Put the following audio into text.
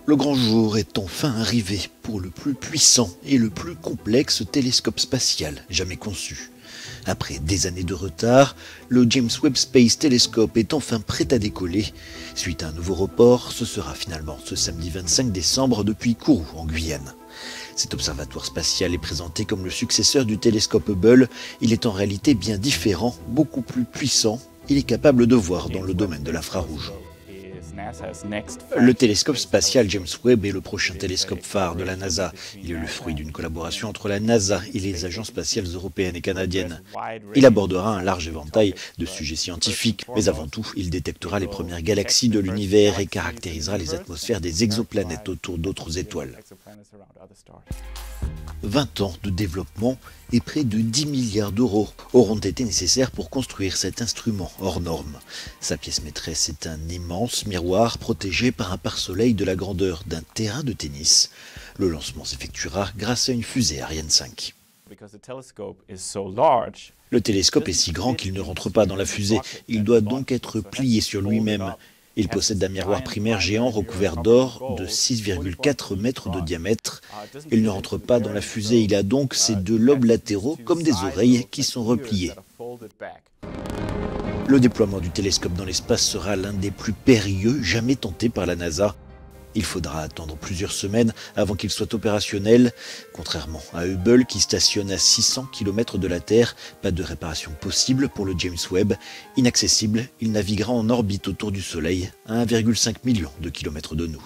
Le grand jour est enfin arrivé pour le plus puissant et le plus complexe télescope spatial jamais conçu. Après des années de retard, le James Webb Space Telescope est enfin prêt à décoller. Suite à un nouveau report, ce sera finalement ce samedi 25 décembre depuis Kourou en Guyane. Cet observatoire spatial est présenté comme le successeur du télescope Hubble. Il est en réalité bien différent, beaucoup plus puissant. Il est capable de voir dans le domaine de l'infrarouge. Le télescope spatial James Webb est le prochain télescope phare de la NASA. Il est le fruit d'une collaboration entre la NASA et les agences spatiales européennes et canadiennes. Il abordera un large éventail de sujets scientifiques, mais avant tout, il détectera les premières galaxies de l'univers et caractérisera les atmosphères des exoplanètes autour d'autres étoiles. 20 ans de développement et près de 10 milliards d'euros auront été nécessaires pour construire cet instrument hors norme. Sa pièce maîtresse est un immense miroir protégé par un pare-soleil de la grandeur d'un terrain de tennis. Le lancement s'effectuera grâce à une fusée Ariane 5. Le télescope est si grand qu'il ne rentre pas dans la fusée. Il doit donc être plié sur lui-même. Il possède un miroir primaire géant recouvert d'or de 6,4 mètres de diamètre. Il ne rentre pas dans la fusée, il a donc ses deux lobes latéraux comme des oreilles qui sont repliés. Le déploiement du télescope dans l'espace sera l'un des plus périlleux jamais tentés par la NASA. Il faudra attendre plusieurs semaines avant qu'il soit opérationnel. Contrairement à Hubble qui stationne à 600 km de la Terre, pas de réparation possible pour le James Webb. Inaccessible, il naviguera en orbite autour du Soleil à 1,5 million de kilomètres de nous.